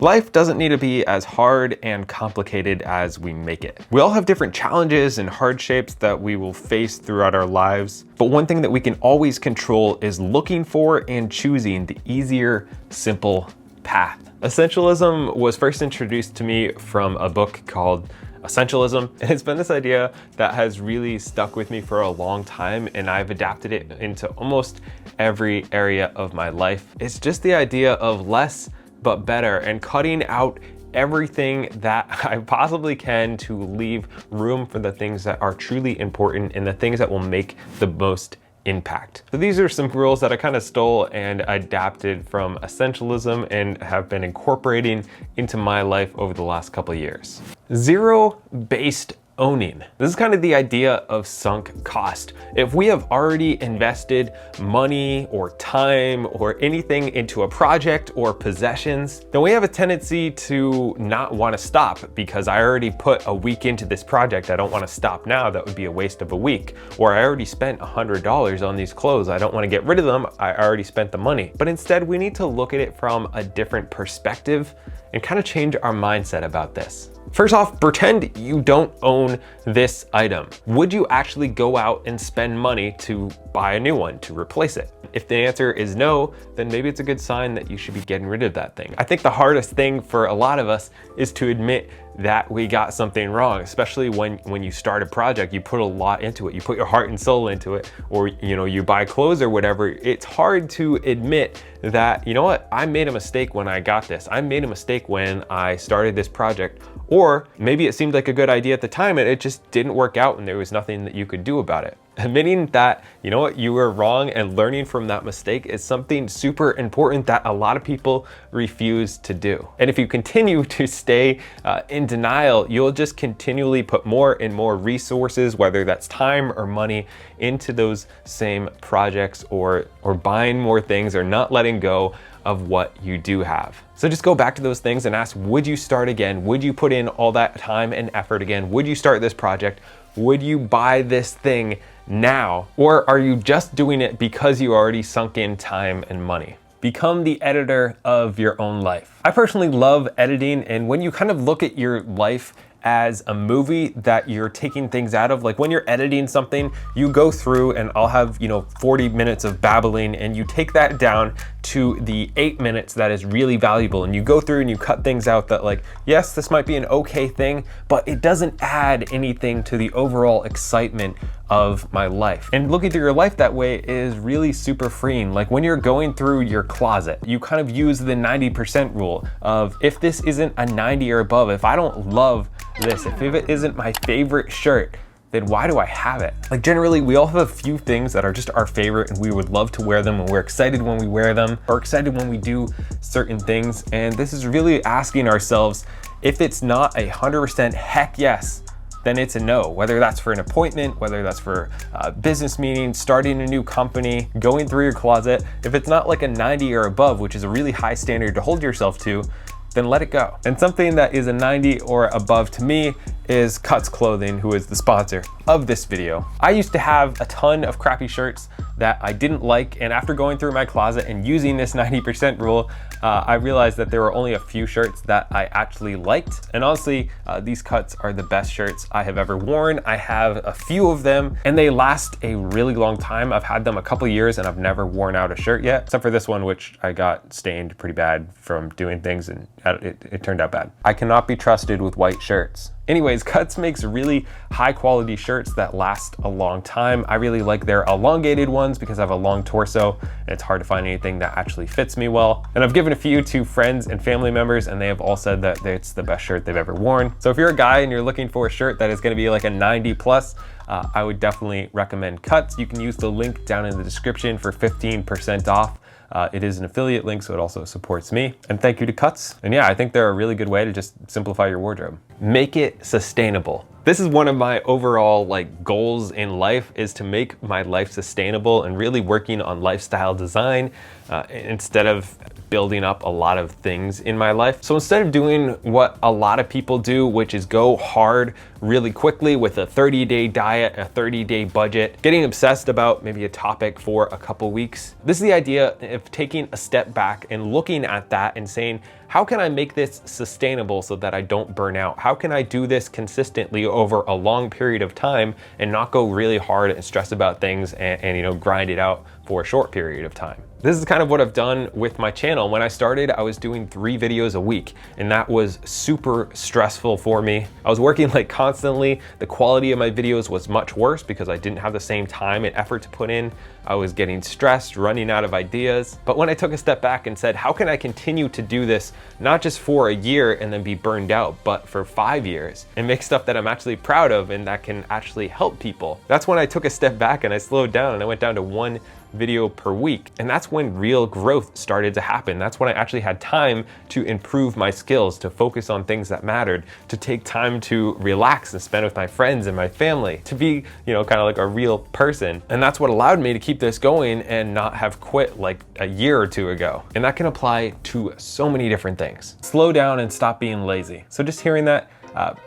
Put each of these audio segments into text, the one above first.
Life doesn't need to be as hard and complicated as we make it. We all have different challenges and hardships that we will face throughout our lives, but one thing that we can always control is looking for and choosing the easier, simple path. Essentialism was first introduced to me from a book called Essentialism. And it's been this idea that has really stuck with me for a long time, and I've adapted it into almost every area of my life. It's just the idea of less but better, and cutting out everything that I possibly can to leave room for the things that are truly important and the things that will make the most impact. So these are some rules that I kind of stole and adapted from Essentialism and have been incorporating into my life over the last couple of years. Zero-based owning. This is kind of the idea of sunk cost. If we have already invested money or time or anything into a project or possessions, then we have a tendency to not want to stop because I already put a week into this project. I don't want to stop now. That would be a waste of a week. Or I already spent $100 on these clothes. I don't want to get rid of them. I already spent the money. But instead, we need to look at it from a different perspective and kind of change our mindset about this. First off, pretend you don't own this item. Would you actually go out and spend money to buy a new one to replace it? If the answer is no, then maybe it's a good sign that you should be getting rid of that thing. I think the hardest thing for a lot of us is to admit that we got something wrong, especially when you start a project, you put a lot into it. You put your heart and soul into it, or you buy clothes or whatever. It's hard to admit that, you know what, I made a mistake when I got this. I made a mistake when I started this project. Or maybe it seemed like a good idea at the time and it just didn't work out and there was nothing that you could do about it. Admitting that, you know what, you were wrong and learning from that mistake is something super important that a lot of people refuse to do. And if you continue to stay in denial, you'll just continually put more and more resources, whether that's time or money, into those same projects or buying more things or not letting go of what you do have. So just go back to those things and ask, would you start again? Would you put in all that time and effort again? Would you start this project? Would you buy this thing now? Or are you just doing it because you already sunk in time and money? Become the editor of your own life. I personally love editing, and when you kind of look at your life as a movie that you're taking things out of, like when you're editing something, you go through and I'll have 40 minutes of babbling, and you take that down to the 8 minutes that is really valuable, and you go through and you cut things out that, like, yes, this might be an okay thing, but it doesn't add anything to the overall excitement of my life. And looking through your life that way is really super freeing. Like when you're going through your closet, you kind of use the 90% rule of, if this isn't a 90 or above, if I don't love this, if it isn't my favorite shirt, then why do I have it? Like generally, we all have a few things that are just our favorite and we would love to wear them, and we're excited when we wear them or excited when we do certain things. And this is really asking ourselves, if it's not 100% heck yes, then it's a no. Whether that's for an appointment, whether that's for a business meeting, starting a new company, going through your closet, if it's not like a 90 or above, which is a really high standard to hold yourself to, then let it go. And something that is a 90 or above to me is Cuts Clothing, who is the sponsor of this video. I used to have a ton of crappy shirts that I didn't like, and after going through my closet and using this 90% rule, I realized that there were only a few shirts that I actually liked. And honestly, these cuts are the best shirts I have ever worn. I have a few of them and they last a really long time. I've had them a couple years and I've never worn out a shirt yet, except for this one, which I got stained pretty bad from doing things, and it turned out bad. I cannot be trusted with white shirts. Anyways, Cuts makes really high quality shirts that last a long time. I really like their elongated ones because I have a long torso and it's hard to find anything that actually fits me well. And I've given a few to friends and family members, and they have all said that it's the best shirt they've ever worn. So if you're a guy and you're looking for a shirt that is gonna be like a 90 plus, I would definitely recommend Cuts. You can use the link down in the description for 15% off. It is an affiliate link, so it also supports me. And thank you to Cuts. And yeah, I think they're a really good way to just simplify your wardrobe. Make it sustainable. This is one of my overall goals in life, is to make my life sustainable and really working on lifestyle design instead of building up a lot of things in my life. So instead of doing what a lot of people do, which is go hard really quickly with a 30-day diet, a 30-day budget, getting obsessed about maybe a topic for a couple weeks. This is the idea of taking a step back and looking at that and saying, how can I make this sustainable so that I don't burn out? How can I do this consistently over a long period of time and not go really hard and stress about things and grind it out for a short period of time? This is kind of what I've done with my channel. When I started, I was doing 3 videos a week, and that was super stressful for me. I was working like constantly. The quality of my videos was much worse because I didn't have the same time and effort to put in. I was getting stressed, running out of ideas. But when I took a step back and said, how can I continue to do this, not just for a year and then be burned out, but for 5 years and make stuff that I'm actually proud of and that can actually help people? That's when I took a step back and I slowed down and I went down to 1 video per week. And that's when real growth started to happen. That's when I actually had time to improve my skills, to focus on things that mattered, to take time to relax and spend with my friends and my family, to be, kind of like a real person. And that's what allowed me to keep this going and not have quit like a year or 2 ago. And that can apply to so many different things. Slow down and stop being lazy. So just hearing that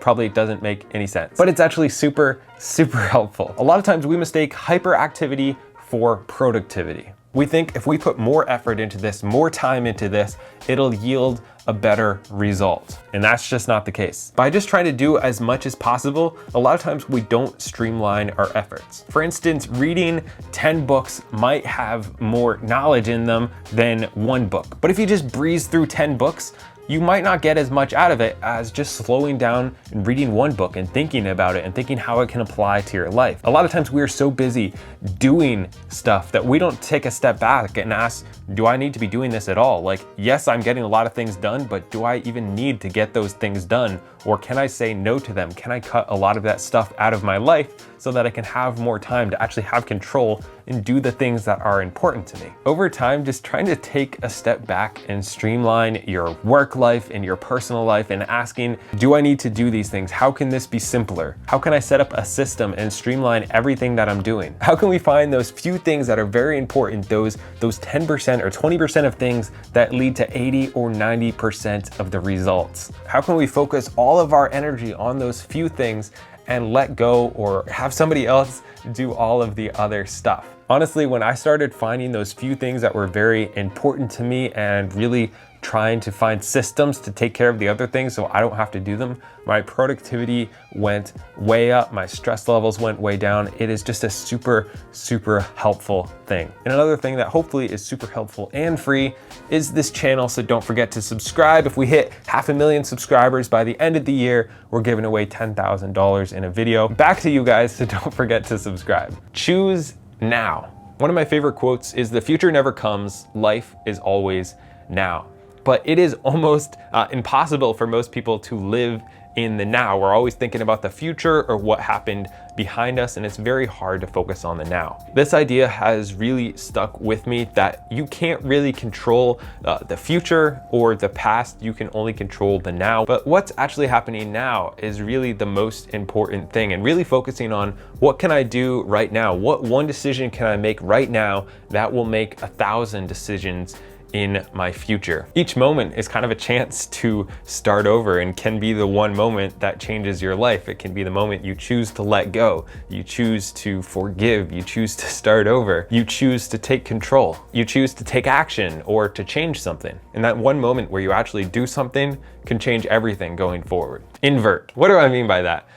probably doesn't make any sense, but it's actually super, super helpful. A lot of times we mistake hyperactivity for productivity. We think if we put more effort into this, more time into this, it'll yield a better result. And that's just not the case. By just trying to do as much as possible, a lot of times we don't streamline our efforts. For instance, reading 10 books might have more knowledge in them than 1 book. But if you just breeze through 10 books, you might not get as much out of it as just slowing down and reading 1 book and thinking about it and thinking how it can apply to your life. A lot of times we are so busy doing stuff that we don't take a step back and ask, do I need to be doing this at all? Like, yes, I'm getting a lot of things done, but do I even need to get those things done? Or can I say no to them? Can I cut a lot of that stuff out of my life so that I can have more time to actually have control and do the things that are important to me? Over time, just trying to take a step back and streamline your work life and your personal life and asking, do I need to do these things? How can this be simpler? How can I set up a system and streamline everything that I'm doing? How can we find those few things that are very important, those 10% or 20% of things that lead to 80 or 90% of the results? How can we focus all of our energy on those few things and let go or have somebody else do all of the other stuff? Honestly, when I started finding those few things that were very important to me and really trying to find systems to take care of the other things so I don't have to do them, my productivity went way up, my stress levels went way down. It is just a super, super helpful thing. And another thing that hopefully is super helpful and free is this channel, so don't forget to subscribe. If we hit 500,000 subscribers by the end of the year, we're giving away $10,000 in a video. Back to you guys, so don't forget to subscribe. Choose now. One of my favorite quotes is, "The future never comes, life is always now." But it is almost impossible for most people to live in the now. We're always thinking about the future or what happened behind us, and it's very hard to focus on the now. This idea has really stuck with me, that you can't really control the future or the past. You can only control the now. But what's actually happening now is really the most important thing, and really focusing on what can I do right now? What one decision can I make right now that will make 1,000 decisions in my future? Each moment is kind of a chance to start over and can be the one moment that changes your life. It can be the moment you choose to let go, you choose to forgive, you choose to start over, you choose to take control, you choose to take action or to change something. And that one moment where you actually do something can change everything going forward. Invert. What do I mean by that?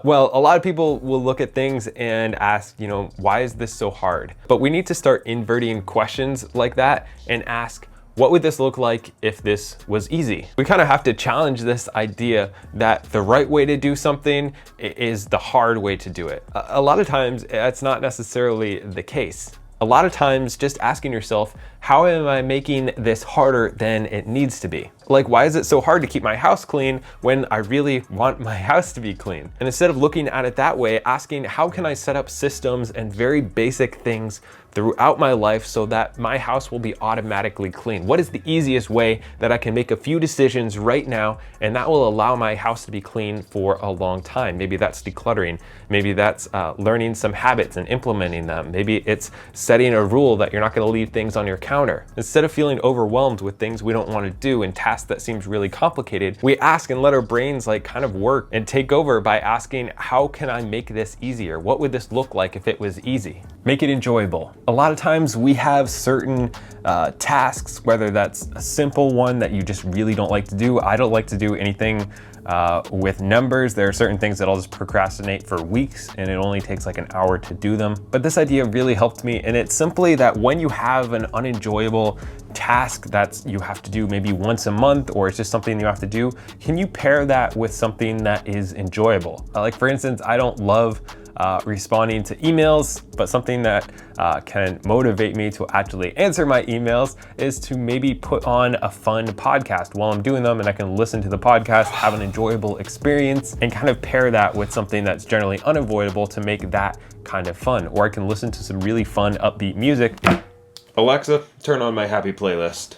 Well, a lot of people will look at things and ask, why is this so hard? But we need to start inverting questions like that and ask, what would this look like if this was easy? We kind of have to challenge this idea that the right way to do something is the hard way to do it. A lot of times, that's not necessarily the case. A lot of times, just asking yourself, how am I making this harder than it needs to be? Like, why is it so hard to keep my house clean when I really want my house to be clean? And instead of looking at it that way, asking, how can I set up systems and very basic things throughout my life so that my house will be automatically clean? What is the easiest way that I can make a few decisions right now and that will allow my house to be clean for a long time? Maybe that's decluttering. Maybe that's learning some habits and implementing them. Maybe it's setting a rule that you're not going to leave things on your counter. Instead of feeling overwhelmed with things we don't want to do and tasks that seems really complicated, we ask and let our brains like kind of work and take over by asking, how can I make this easier? What would this look like if it was easy? Make it enjoyable. A lot of times we have certain tasks, whether that's a simple one that you just really don't like to do. I don't like to do anything with numbers. There are certain things that I'll just procrastinate for weeks and it only takes like an hour to do them. But this idea really helped me, and it's simply that when you have an unenjoyable task that you have to do maybe once a month, or it's just something you have to do, can you pair that with something that is enjoyable? Like for instance, I don't love responding to emails, but something that can motivate me to actually answer my emails is to maybe put on a fun podcast while I'm doing them, and I can listen to the podcast, have an enjoyable experience, and kind of pair that with something that's generally unavoidable to make that kind of fun. Or I can listen to some really fun, upbeat music. Alexa, turn on my happy playlist.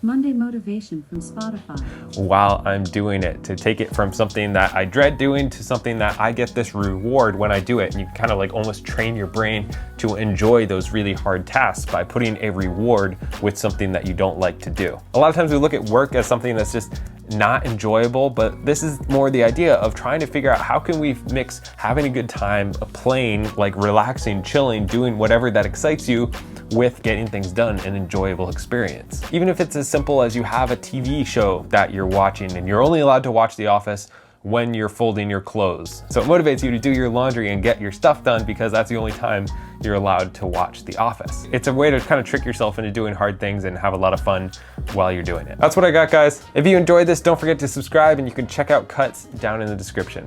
Monday motivation from Spotify. While I'm doing it, to take it from something that I dread doing to something that I get this reward when I do it. And you kind of like almost train your brain to enjoy those really hard tasks by putting a reward with something that you don't like to do. A lot of times we look at work as something that's just not enjoyable, but this is more the idea of trying to figure out how can we mix having a good time, playing, like relaxing, chilling, doing whatever that excites you, with getting things done, an enjoyable experience. Even if it's as simple as you have a TV show that you're watching and you're only allowed to watch The Office when you're folding your clothes. So it motivates you to do your laundry and get your stuff done because that's the only time you're allowed to watch The Office. It's a way to kind of trick yourself into doing hard things and have a lot of fun while you're doing it. That's what I got, guys. If you enjoyed this, don't forget to subscribe, and you can check out cuts down in the description.